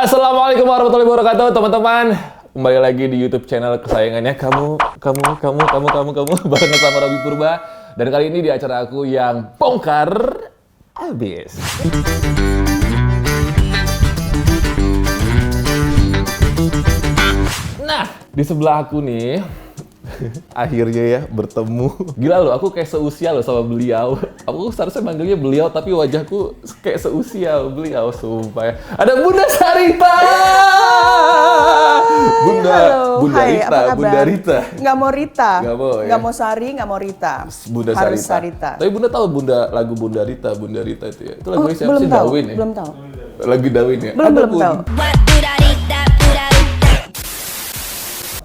Assalamualaikum warahmatullahi wabarakatuh, teman-teman. Kembali lagi di YouTube channel kesayangannya kamu barengan sama Robby Purba. Dan kali ini di acara aku yang bongkar abis. Nah, di sebelah aku nih akhirnya ya bertemu. Gila loh, aku kayak seusia loh sama beliau. Aku seharusnya manggilnya beliau, tapi wajahku kayak seusia beliau, sumpah ya. Ada Bunda Sarita! Bunda Rita. Nggak mau Rita. Nggak mau Sari, nggak mau Rita. Bunda Harus Sarita. Sarita. Tapi Bunda tahu lagu Bunda Rita itu ya? Itu lagunya siapa sih? Tahu. Dawin ya? Belum tahu. Lagu Dawin ya? Belum tahu.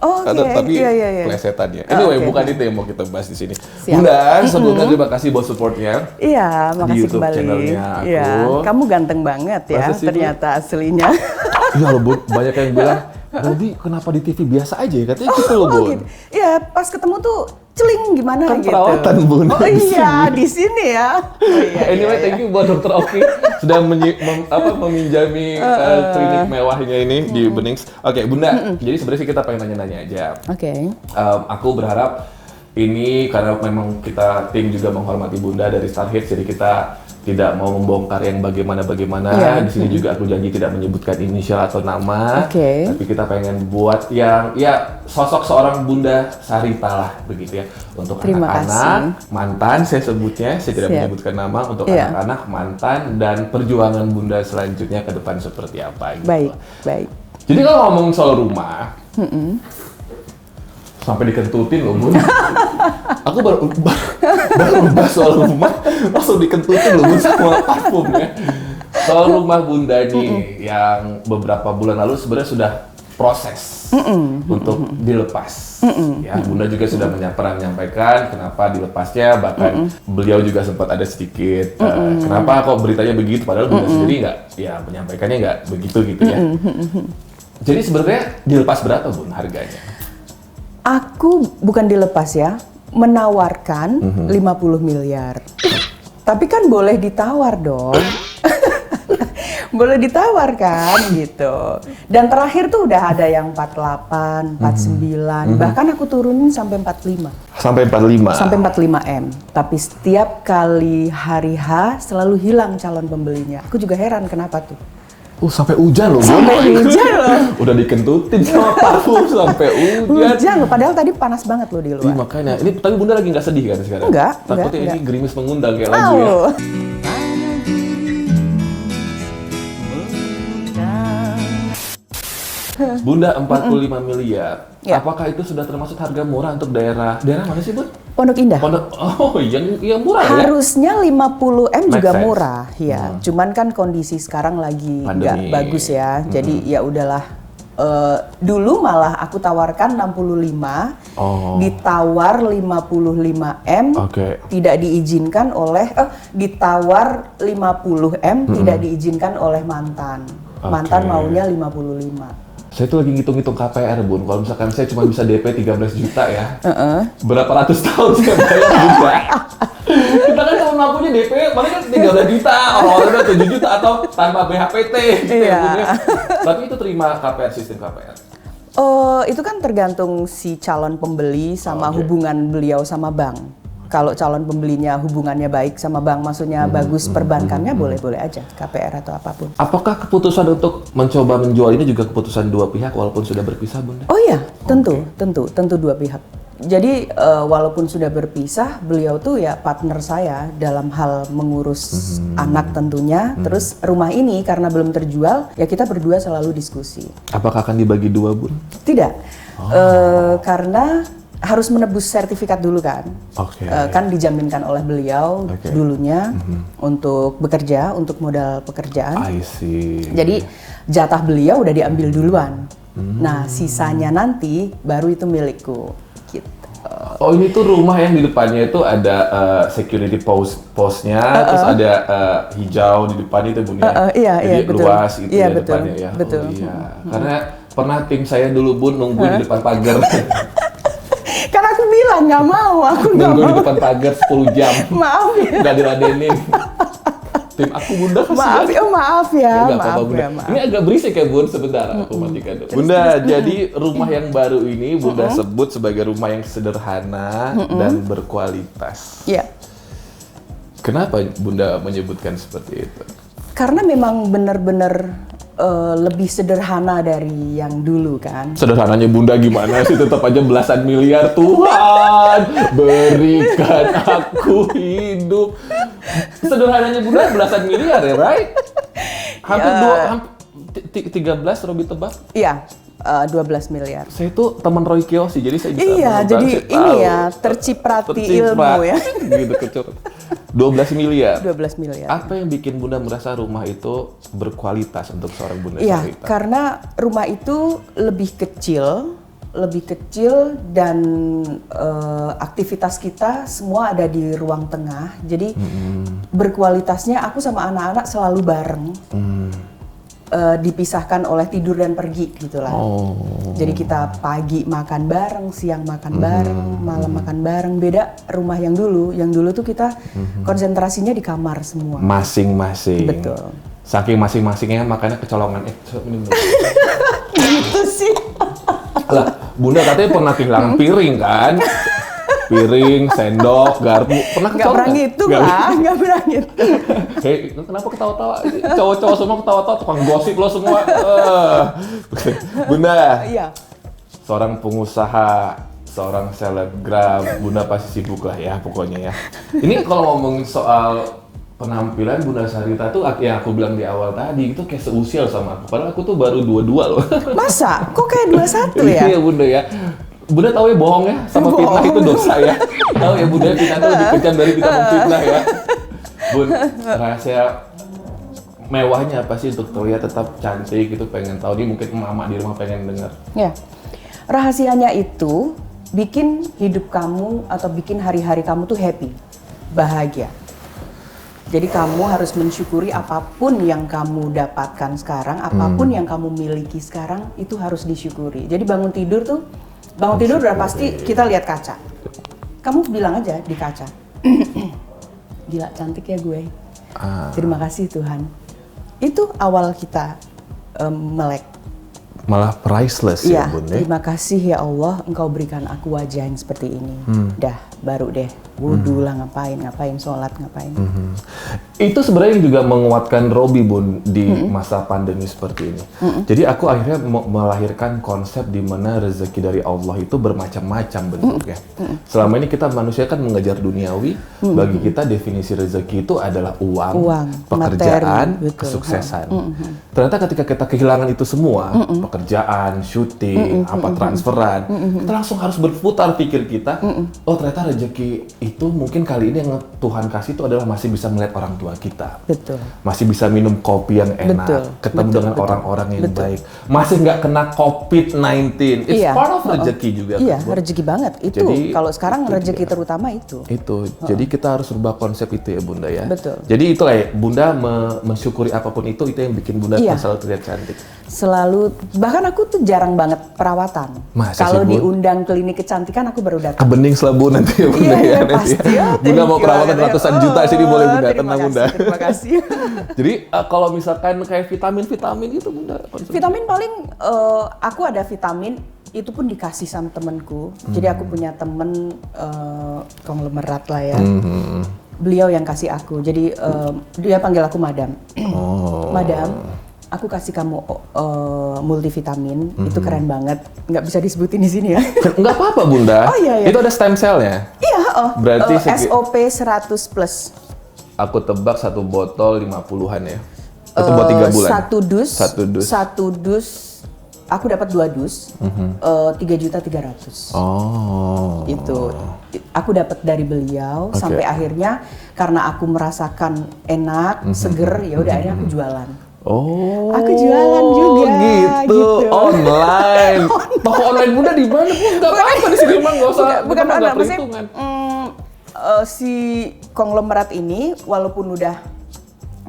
Oh, tapi iya. plesetannya. Anyway, bukan itu yang mau kita bahas di sini. Siap. Bunda, sebelumnya terima kasih buat supportnya. Iya, makasih di YouTube kembali. channelnya aku. Iya, kamu ganteng banget ya, Masa sih, ternyata aslinya. Iya loh, Bun. Banyak yang bilang, Robby kenapa di TV biasa aja ya? Katanya gitu loh, Bun. Gitu. Iya, pas ketemu tuh celing gimana Kan gitu. perawatan, Bun. Oh iya, di sini ya. Anyway, thank you buat Dr. Oki sudah meminjami klinik mewahnya ini di Benings. Oke, Bunda. Jadi sebenarnya sih kita pengen nanya-nanya aja. Oke. Aku berharap ini karena memang kita tim juga menghormati Bunda dari Star Hits, jadi kita tidak mau membongkar yang bagaimana. Iya. Di sini juga aku janji tidak menyebutkan inisial atau nama. Oke. Tapi kita pengen buat yang ya sosok seorang Bunda Sarita lah begitu ya. Untuk Terima anak-anak, mantan saya sebutnya, saya tidak Siap. menyebutkan nama, untuk Iya. anak-anak, mantan dan perjuangan Bunda selanjutnya ke depan seperti apa gitu. Baik. Jadi kalau ngomongin soal rumah, sampai dikentutin loh, Bun. Aku baru bahas soal rumah, langsung dikentutin loh, Bun, sama parfum ya. Soal rumah Bunda nih, yang beberapa bulan lalu sebenarnya sudah proses untuk dilepas. Ya, Bunda juga sudah menyampaikan kenapa dilepasnya, bahkan beliau juga sempat ada sedikit kenapa kok beritanya begitu, padahal Bunda sendiri menyampaikannya nggak begitu gitu ya. Jadi sebenarnya dilepas berapa, Bun, harganya? Aku bukan dilepas ya, menawarkan 50 miliar. Tapi kan boleh ditawar dong. Boleh ditawar kan gitu. Dan terakhir tuh udah ada yang 48, 49, bahkan aku turunin sampai 45. Sampai 45? Sampai 45M. Tapi setiap kali hari H selalu hilang calon pembelinya. Aku juga heran kenapa tuh. Sampai hujan loh, Bun. Sampai hujan loh. Udah dikentutin sama parfum sampai hujan. Hujan loh, padahal tadi panas banget loh di luar. Iya, makanya. Ini tapi Bunda lagi nggak sedih kan sekarang? Enggak. Takutnya ini gerimis mengundang kayak lagu ya. Bunda 45 miliar. Ya. Apakah itu sudah termasuk harga murah untuk daerah mana sih, Bun? Pondok Indah. Yang murah ya? Harusnya 50M juga sense. murah, ya. Cuman kan kondisi sekarang lagi nggak bagus ya. Jadi ya udahlah. Dulu malah aku tawarkan 65, ditawar 55M, tidak diizinkan oleh, ditawar 50M, tidak diizinkan oleh mantan. Mantan maunya 55. Saya tuh lagi ngitung-ngitung KPR, Bun. Kalau misalkan saya cuma bisa DP 13 juta ya, berapa ratus tahun saya bayar juga. Kita kan kalau ngakunya DP, paling kan 13 juta, orang-orang udah 7 juta atau tanpa BHPT gitu ya, Bun ya. Tapi itu terima KPR, sistem KPR. Itu kan tergantung si calon pembeli sama hubungan beliau sama bank. Kalau calon pembelinya hubungannya baik sama bank, maksudnya bagus perbankannya, boleh-boleh aja KPR atau apapun. Apakah keputusan untuk mencoba menjual ini juga keputusan dua pihak walaupun sudah berpisah, Bunda? Oh iya, tentu dua pihak. Jadi walaupun sudah berpisah, beliau tuh ya partner saya dalam hal mengurus anak tentunya. Terus rumah ini karena belum terjual, ya kita berdua selalu diskusi. Apakah akan dibagi dua, Bun? Tidak, karena harus menebus sertifikat dulu kan. Kan dijaminkan oleh beliau dulunya untuk bekerja, untuk modal pekerjaan. I see. Jadi jatah beliau udah diambil duluan. Nah, sisanya nanti baru itu milikku. Gitu. Oh, ini tuh rumah yang di depannya itu ada security postnya, terus ada hijau di depan itu, Bun ya. Jadi betul. Luas gitu ya betul, depannya ya. Betul. Oh, iya. Karena pernah tim saya dulu, Bun, nunggu di depan pagar. Kan aku bilang nggak mau, aku nggak mau. Nunggu di depan pagar 10 jam. Maaf ya. Nggak diladenin. Tim aku Bunda kasihan. Maaf ya, nggak maaf apa-apa, Bunda. ya, maaf. Ini agak berisik ya Bun, sebentar aku matikan dulu. Bunda, jadi rumah yang baru ini Bunda sebut sebagai rumah yang sederhana dan berkualitas. Iya. Kenapa Bunda menyebutkan seperti itu? Karena memang benar-benar lebih sederhana dari yang dulu kan. Sederhananya Bunda gimana sih? Tetap aja belasan miliar. Tuhan, berikan aku hidup. Sederhananya Bunda belasan miliar ya, right? Hampir 13 Robi tebak. Iya, 12 miliar. Saya itu teman Roy Kiyoshi, jadi saya bisa Iya, menebak, jadi saya ini tahu. ya, terciprati ilmu ya. Gitu kecur. 12 miliar. 12 miliar. Apa yang bikin Bunda merasa rumah itu berkualitas untuk seorang Bunda Iya, Sarita? karena rumah itu lebih kecil dan aktivitas kita semua ada di ruang tengah. Jadi berkualitasnya aku sama anak-anak selalu bareng. Dipisahkan oleh tidur dan pergi gitulah. Jadi kita pagi makan bareng, siang makan bareng, malam makan bareng. Beda rumah yang dulu tuh kita konsentrasinya di kamar semua. Masing-masing. Betul. Saking masing-masingnya makanya kecolongan. Ini bener. Gitu sih. Lah, Bunda katanya pernah kehilangan piring kan? Piring, sendok, garpu. Pernah Nggak kecolongan? pernah gitu lah, nggak pernah gitu. Hei, kenapa ketawa-tawa? Cowok-cowok semua ketawa-tawa, tukang gosip lo semua. Bunda, Iya. seorang pengusaha, seorang selebgram, Bunda pasti sibuk lah ya pokoknya ya. Ini kalau ngomongin soal penampilan Bunda Sarita tuh yang aku bilang di awal tadi itu kayak seusia sama aku. Padahal aku tuh baru 22 loh. Masa? Kok kayak 21 ya? Iya Bunda ya. Bunda tahu ya bohong ya sama fitnah itu dosa ya. Tahu ya Bunda fitnah itu lebih kejam dari kita memfitnah ya. Bun, rahasia mewahnya apa sih untuk terlihat tetap cantik itu pengen tahu. Dia mungkin mama di rumah pengen dengar. Ya. Rahasianya itu bikin hidup kamu atau bikin hari-hari kamu tuh happy, bahagia. Jadi kamu harus mensyukuri apapun yang kamu dapatkan sekarang, apapun yang kamu miliki sekarang itu harus disyukuri. Jadi bangun tidur udah pasti kita lihat kaca. Kamu bilang aja di kaca, gila cantik ya gue. Terima kasih Tuhan. Itu awal kita melek. Malah priceless ya Bun ya. Terima kasih ya Allah, Engkau berikan aku wajah yang seperti ini. Dah, baru deh wudhu lah ngapain, sholat ngapain. Itu sebenarnya yang juga menguatkan Robi Bun di masa pandemi seperti ini. Jadi aku akhirnya melahirkan konsep di mana rezeki dari Allah itu bermacam-macam bentuknya. Selama ini kita manusia kan mengejar duniawi, bagi kita definisi rezeki itu adalah uang pekerjaan, materi, kesuksesan. Ternyata ketika kita kehilangan itu semua, pekerjaan, syuting, transferan, kita langsung harus berputar pikir kita, oh ternyata rezeki itu mungkin kali ini yang Tuhan kasih itu adalah masih bisa melihat orang tua kita. Betul. Masih bisa minum kopi yang enak, ketemu dengan orang-orang yang baik. Masih nggak kena COVID-19. It's part of rezeki juga. Iya, kan, rezeki banget. Itu jadi, kalau sekarang itu rezeki dia. terutama itu. Jadi kita harus rubah konsep itu ya Bunda ya. Betul. Jadi itulah ya, Bunda mensyukuri apapun itu yang bikin Bunda selalu terlihat cantik. Selalu, bahkan aku tuh jarang banget perawatan. Kalau diundang klinik kecantikan aku baru datang. Kebening selabu nanti ya Bunda ya. Pasti. Bunda mau perawatan ratusan juta sini boleh Bunda, tenang Bunda. Terima kasih. Jadi kalau misalkan kayak vitamin itu Bunda konsumsi. Vitamin paling aku ada vitamin itu pun dikasih sama temenku. Jadi aku punya temen konglomerat lah ya. Beliau yang kasih aku. Jadi dia panggil aku Madam. Madam, aku kasih kamu multivitamin. Itu keren banget. Nggak bisa disebutin di sini ya. Nggak apa-apa Bunda. Oh iya. Itu ada stem cell-nya. Iya. Berarti SOP 100 plus. Aku tebak satu botol 50-an ya. Itu buat 3 bulan. Satu dus. Aku dapat 2 dus. 3.300.000. Oh. Itu aku dapat dari beliau sampai akhirnya karena aku merasakan enak, seger, ya udah akhirnya aku jualan. Oh. Aku jualan juga. Gitu. Online. Toko online Bunda di mana? Enggak apa-apa di sini mah enggak usah. Bukan enggak maksudnya perhitungan. si konglomerat ini walaupun udah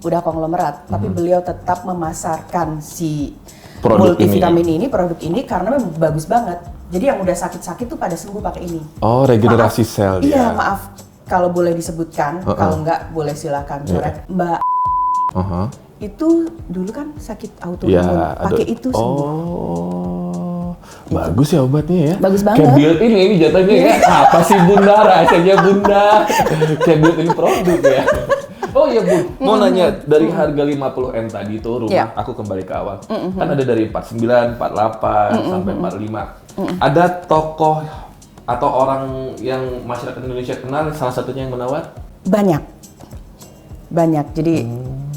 konglomerat, tapi beliau tetap memasarkan si Produk multivitamin produk ini karena memang bagus banget. Jadi yang udah sakit-sakit tuh pada sembuh pakai ini. Oh, regenerasi sel dia. Iya, ya. maaf kalau boleh disebutkan, kalau enggak boleh silakan coret. Mbak Itu dulu kan sakit autoimun, pakai itu sembuh. Oh, bagus ya obatnya ya. Bagus banget. Kayak built-in ini jatuhnya ya. Apa sih Bunda rasanya Bunda? Kayak built-in produk ya. Oh iya Bun, mau nanya dari harga 50M tadi itu rumah, aku kembali ke awal. Kan ada dari 49, 48 sampai 45. Ada tokoh atau orang yang masyarakat Indonesia kenal salah satunya yang menawar? Banyak. Jadi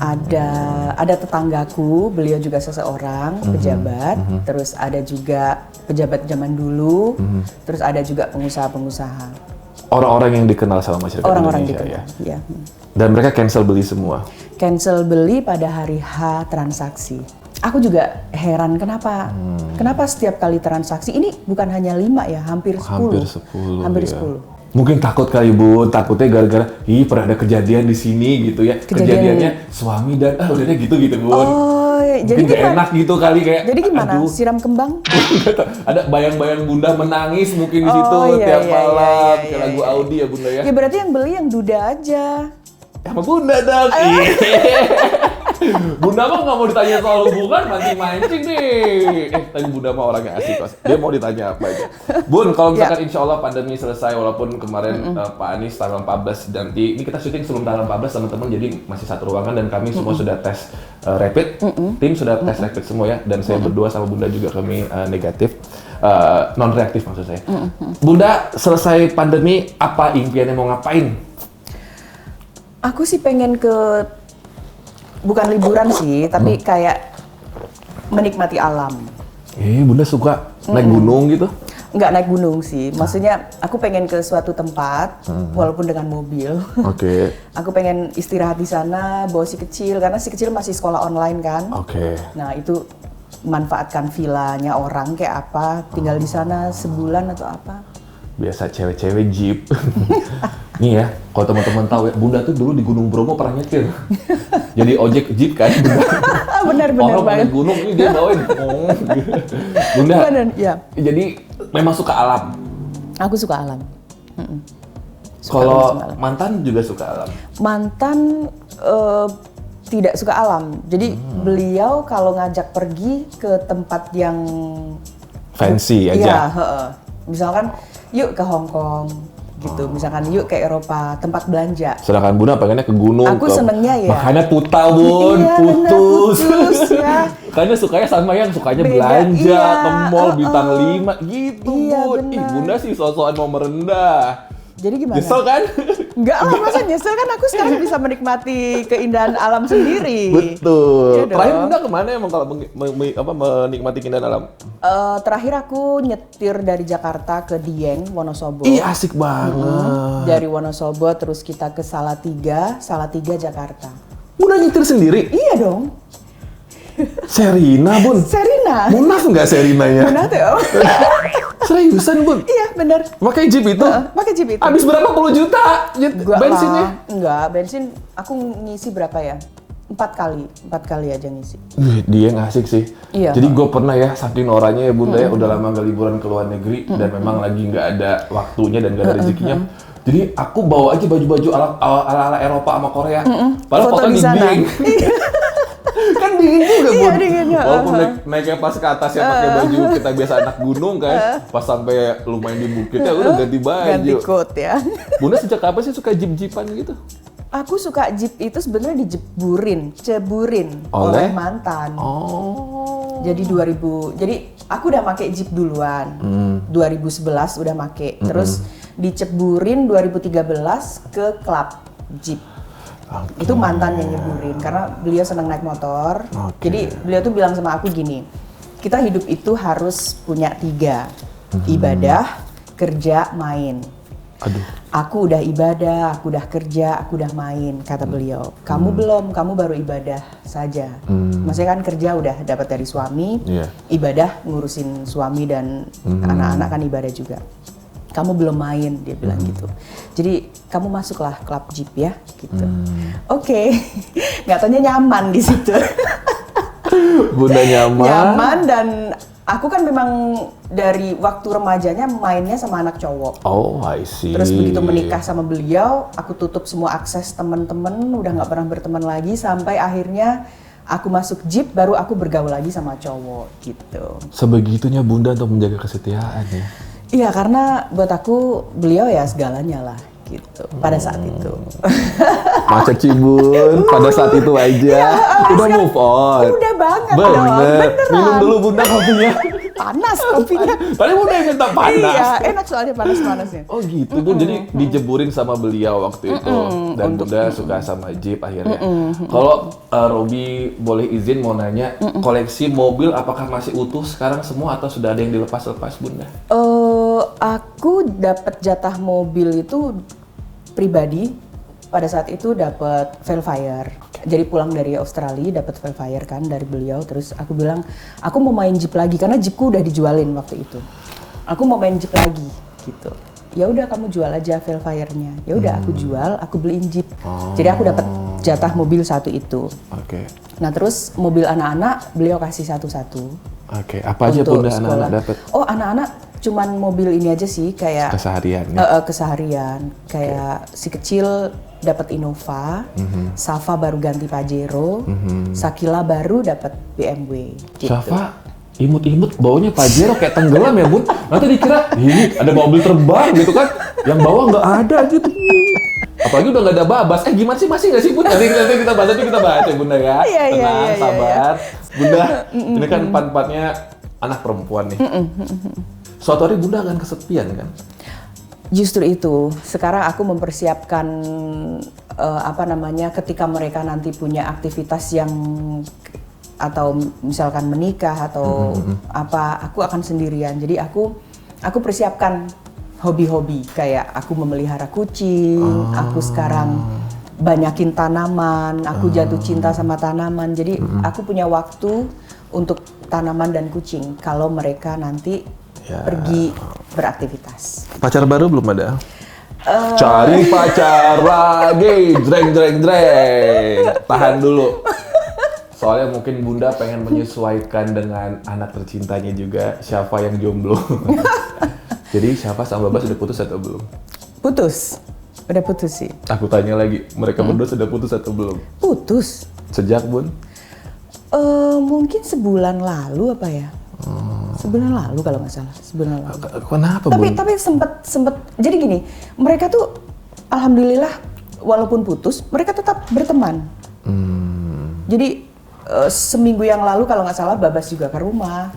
ada tetanggaku, beliau juga seseorang pejabat, terus ada juga pejabat zaman dulu, terus ada juga pengusaha-pengusaha. Orang-orang yang dikenal sama masyarakat Orang-orang Indonesia dikenal, ya. Dan mereka cancel beli semua. Cancel beli pada hari H transaksi. Aku juga heran kenapa setiap kali transaksi ini bukan hanya 5 ya, hampir 10. Hampir 10. Mungkin takut kali Bu, takutnya gara-gara pernah ada kejadian di sini gitu ya. Kejadiannya suami dan udahnya gitu Bun. Oh, jadi mungkin gak enak gitu kali kayak. Jadi gimana? Siram kembang? Ada bayang-bayang Bunda menangis mungkin di situ tiap malam kayak lagu Audi ya Bunda ya. Ya berarti yang beli yang duda aja. Sama Bunda dong. Bunda mah nggak mau ditanya soal hubungan, mancing-mancing nih. Tapi Bunda mah orangnya asik kok. Dia mau ditanya apa aja. Bun, kalau misalkan insya Allah pandemi selesai, walaupun kemarin Pak Anies tanggal 14 nanti, ini kita syuting sebelum tanggal 14 teman-teman, jadi masih satu ruangan dan kami semua sudah tes rapid. Tim sudah tes rapid semua ya, dan saya berdua sama Bunda juga kami negatif. Non reaktif maksud saya. Bunda, selesai pandemi, apa impiannya mau ngapain? Aku sih pengen bukan liburan sih, tapi kayak menikmati alam. Bunda suka naik gunung gitu? Nggak naik gunung sih, maksudnya aku pengen ke suatu tempat, walaupun dengan mobil. Oke. Aku pengen istirahat di sana, bawa si kecil, karena si kecil masih sekolah online kan. Oke. Nah itu manfaatkan villanya orang kayak apa, tinggal di sana sebulan atau apa. Biasa cewek-cewek jeep. Nih ya, kalau teman-teman tahu ya, Bunda tuh dulu di Gunung Bromo pernah nyetir. Jadi ojek jeep kan. Benar orang banget. Orang gunung ini dia bawain. Bunda, bener, ya. Jadi memang suka alam? Aku suka alam. Kalau mantan juga suka alam? Mantan tidak suka alam. Jadi beliau kalau ngajak pergi ke tempat yang fancy aja? Iya, misalkan yuk ke Hong Kong gitu, misalkan yuk ke Eropa, tempat belanja. Sedangkan Bunda pengennya ke gunung. Aku senengnya ya. Makanya Bun, iya, putus ya. Karena sukanya sama yang sukanya belanja, ke mall bintang 5 gitu Bun. Ih Bunda sih sosokan mau merendah. Jadi gimana? Nyesel kan? Enggak lah, masa nyesel kan aku sekarang bisa menikmati keindahan alam sendiri. Betul. Ya terakhir Bunda kemana emang kalau menikmati keindahan alam? Terakhir aku nyetir dari Jakarta ke Dieng, Wonosobo. Ih asik banget. Dari Wonosobo terus kita ke Salatiga Jakarta. Udah nyetir sendiri? Iya dong. Serina Bun? Serina? Munaf nggak Serinanya? Munaf tuh. Seriusan Bun? Iya bener. Pakai Jeep itu? Pakai Jeep itu. Habis berapa puluh juta bensinnya? Enggak, bensin aku ngisi berapa ya? 4 kali aja ngisi. Dia ngasik sih. Iya. Jadi gue pernah ya, saking orangnya ya Bunda ya, udah lama gak liburan ke luar negeri dan memang lagi nggak ada waktunya dan nggak ada rezekinya. Jadi aku bawa aja baju-baju ala Eropa sama Korea. Padahal foto di sana. Kan dingin juga Bun. Iya, dingin. Walaupun naiknya pas ke atas ya pakai baju kita biasa anak gunung kan. Pas sampai lumayan di bukitnya udah ganti baju. Ganti coat ya. Bunda sejak kapan sih suka jeep-jeepan gitu? Aku suka jeep itu sebenarnya ceburin oleh mantan. Jadi aku udah make jeep duluan. 2011 udah make. Terus diceburin 2013 ke klub jeep. Okay. Itu mantan yang nyeburin karena beliau senang naik motor. Okay. Jadi beliau tuh bilang sama aku gini, kita hidup itu harus punya 3, ibadah, kerja, main. Aduh. Aku udah ibadah, aku udah kerja, aku udah main, kata beliau. Kamu belum, kamu baru ibadah saja. Maksudnya kan kerja udah dapat dari suami, ibadah ngurusin suami dan anak-anak kan ibadah juga. Kamu belum main, dia bilang gitu. Jadi kamu masuklah klub jeep ya, gitu. Oke. Nggak taunya nyaman di situ. Bunda nyaman. Nyaman dan Aku kan memang dari waktu remajanya mainnya sama anak cowok. Oh, I see. Terus begitu menikah sama beliau, aku tutup semua akses teman-teman, udah nggak pernah berteman lagi sampai akhirnya aku masuk Jeep, baru aku bergaul lagi sama cowok gitu. Sebegitunya Bunda untuk menjaga kesetiaan ya. Iya, karena buat aku beliau ya segalanya lah gitu pada saat itu. Macet Cibun pada saat itu aja. Udah move on. Udah banget dong, Bener. beneran. Minum dulu Bunda kopinya. Panas kopinya. Tadi Bunda yang minta panas. Iya, enak soalnya panas-panasnya. Oh gitu Bun, jadi dijeburin sama beliau waktu itu dan Bunda suka sama Jeep akhirnya. Kalau Robi boleh izin mau nanya, koleksi mobil apakah masih utuh sekarang semua atau sudah ada yang dilepas-lepas Bunda? Aku dapat jatah mobil itu pribadi pada saat itu dapat Velfire. Jadi pulang dari Australia dapat Velfire kan dari beliau, terus aku bilang aku mau main Jeep lagi karena Jeepku udah dijualin waktu itu. Aku mau main Jeep lagi gitu. Ya udah kamu jual aja Velfire-nya. Ya udah aku jual, aku beliin Jeep. Jadi aku dapat jatah mobil satu itu. Oke. Nah terus mobil anak-anak beliau kasih satu-satu. Oke, apa aja Bunda anak-anak dapat? Oh anak-anak cuman mobil ini aja sih kayak Keseharian ya? keseharian. Kayak si kecil dapat Innova, Safa baru ganti Pajero, Sakila baru dapat BMW. Gitu. Safa imut-imut baunya Pajero kayak tenggelam ya Bun. Nanti dikira ini ada mobil terbang gitu kan, yang bawah nggak ada gitu. Apalagi udah nggak ada babas. Gimana sih, masih nggak sih Bun? Nanti kita bahas ya Bunda ya. Iya, Tenang, iya, sabar. Bunda, ini kan empat-empatnya anak perempuan nih. Suatu hari Bunda akan kesepian kan? Justru itu, sekarang aku mempersiapkan ketika mereka nanti punya aktivitas yang atau misalkan menikah atau aku akan sendirian. Jadi aku persiapkan hobi-hobi kayak aku memelihara kucing, aku sekarang banyakin tanaman, aku jatuh cinta sama tanaman. Jadi aku punya waktu untuk tanaman dan kucing kalau mereka nanti pergi beraktivitas. Pacar baru belum ada? Cari pacar lagi, dreng. Tahan dulu. Soalnya mungkin Bunda pengen menyesuaikan dengan anak tercintanya juga, Syafa yang jomblo. Jadi Syafa sama Babas sudah putus atau belum? Putus, udah putus sih. Aku tanya lagi, mereka berdua sudah putus atau belum? Putus. Sejak Bun? Mungkin sebulan lalu apa ya? Sebulan lalu kalau nggak salah, sebulan lalu. Kenapa Bun? Tapi sempet. Jadi gini, mereka tuh alhamdulillah walaupun putus, mereka tetap berteman. Jadi seminggu yang lalu kalau nggak salah Babas juga ke rumah.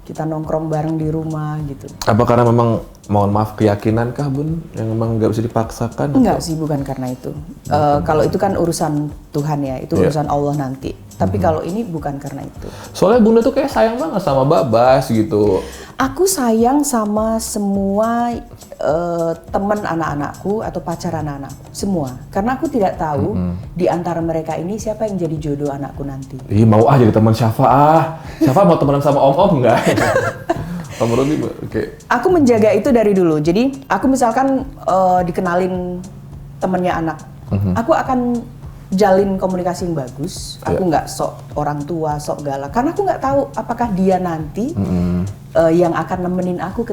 Kita nongkrong bareng di rumah gitu. Apa karena memang, mohon maaf, keyakinan kah Bun? Yang memang nggak bisa dipaksakan? Enggak sih, bukan karena itu. Kalau itu kan urusan Tuhan ya, itu urusan Allah nanti. Tapi kalau ini bukan karena itu. Soalnya Bunda tuh kayak sayang banget sama Babas gitu. Aku sayang sama semua teman anak-anakku atau pacar anak-anakku, semua. Karena aku tidak tahu di antara mereka ini siapa yang jadi jodoh anakku nanti. Ih, mau jadi teman Syafa Syafa mau temenan sama Om enggak? Om Robi, oke. Aku menjaga itu dari dulu. Jadi aku misalkan dikenalin temennya anak, aku akan jalin komunikasi yang bagus. Aku nggak sok orang tua, sok galak. Karena aku nggak tahu apakah dia nanti yang akan nemenin aku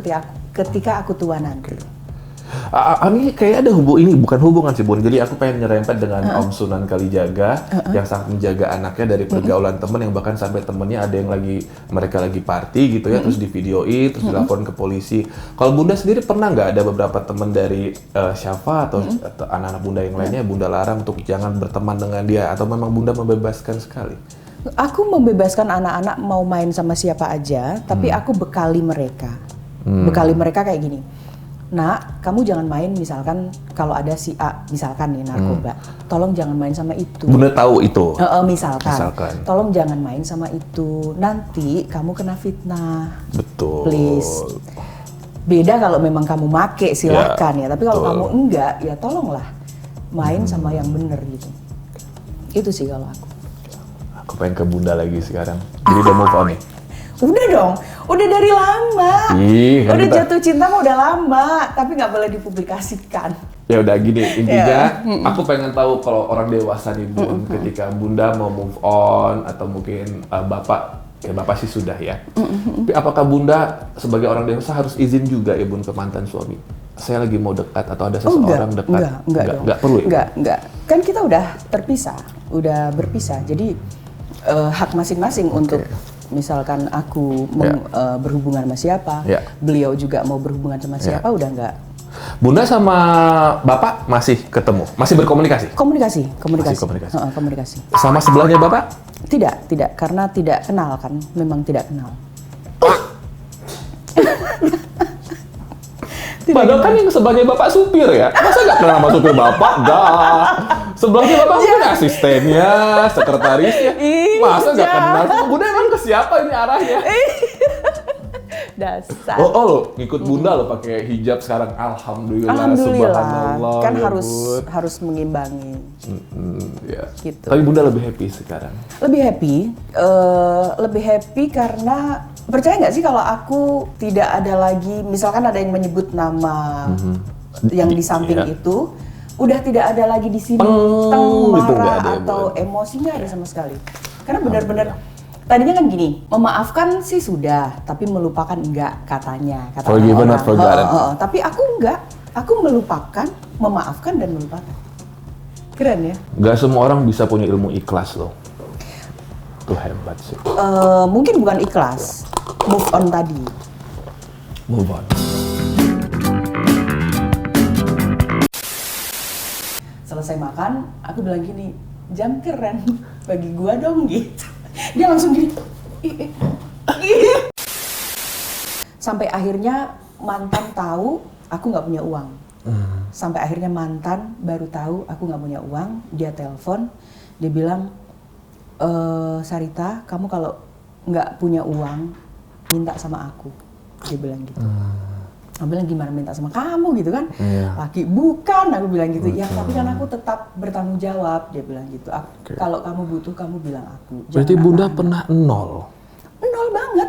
ketika aku tua nanti. Ini kayak ada ini bukan hubungan sih Bun. Jadi aku pengen nyerempet dengan Om Sunan Kalijaga yang sangat menjaga anaknya dari pergaulan temen, yang bahkan sampai temennya ada yang mereka lagi party gitu ya, terus divideoin, terus dilaporin ke polisi. Kalau Bunda sendiri pernah nggak ada beberapa temen dari Syafa atau anak-anak Bunda yang lainnya Bunda larang untuk jangan berteman dengan dia, atau memang Bunda membebaskan sekali? Aku membebaskan anak-anak mau main sama siapa aja, tapi aku bekali mereka. Bekali mereka kayak gini. Nah, kamu jangan main misalkan kalau ada si A, misalkan nih narkoba, tolong jangan main sama itu. Bunda tahu itu? Misalkan, tolong jangan main sama itu, nanti kamu kena fitnah. Betul. Please. Beda kalau memang kamu make, silahkan ya. Tapi kalau kamu enggak, ya tolonglah main sama yang bener gitu. Itu sih kalau aku. Aku pengen ke Bunda lagi sekarang. Jadi udah move on nih. Udah dong, udah dari lama. Udah jatuh cinta mah udah lama, tapi nggak boleh dipublikasikan. Ya udah gini, intinya aku pengen tahu kalau orang dewasa nih Bun, ketika Bunda mau move on atau mungkin Bapak Ya Bapak sih sudah ya. Tapi apakah Bunda sebagai orang dewasa harus izin juga ya Bun ke mantan suami? Saya lagi mau dekat atau ada seseorang dekat? Enggak perlu ya? Enggak. Kan kita udah terpisah, udah berpisah. Jadi hak masing-masing untuk misalkan aku berhubungan sama siapa, beliau juga mau berhubungan sama siapa, udah enggak. Bunda sama Bapak masih ketemu? Masih berkomunikasi? Komunikasi. Komunikasi. Sama sebelahnya Bapak? Tidak, karena tidak kenal kan, memang tidak kenal. Padahal kan yang sebelahnya Bapak supir ya, masa nggak kenal sama supir Bapak? Enggak. Sebelahnya Bapak mungkin asistennya, sekretarisnya, masa nggak kenal? Bunda emang ke siapa ini arahnya? Dasar. Oh lo ngikut Bunda lo pakai hijab sekarang, alhamdulillah. Subhanallah. Kan ya harus mengimbangi. Ya. Gitu. Tapi Bunda lebih happy sekarang. Lebih happy karena percaya nggak sih kalau aku tidak ada lagi, misalkan ada yang menyebut nama yang di samping itu, udah tidak ada lagi di sini marah atau emosi, nggak ada sama sekali. Karena benar-benar tadinya kan gini, memaafkan sih sudah, tapi melupakan enggak katanya Forgiven not forgotten. Tapi aku enggak, aku melupakan, memaafkan dan melupakan. Keren ya? Gak semua orang bisa punya ilmu ikhlas loh. Itu hebat sih. Mungkin bukan ikhlas, move on tadi. Move on. Selesai makan, aku bilang gini, jam keren bagi gua dong gitu. Dia langsung gini. Sampai akhirnya mantan tahu aku nggak punya uang. Sampai akhirnya mantan baru tahu aku nggak punya uang. Dia telepon, dia bilang, Sarita, kamu kalau nggak punya uang, minta sama aku. Dia bilang gitu. Aku bilang gimana minta sama kamu gitu kan? Laki bukan, aku bilang gitu. Ya tapi kan aku tetap bertanggung jawab, dia bilang gitu. Kalau kamu butuh, kamu bilang aku. Berarti Bunda pernah nol? Nol banget.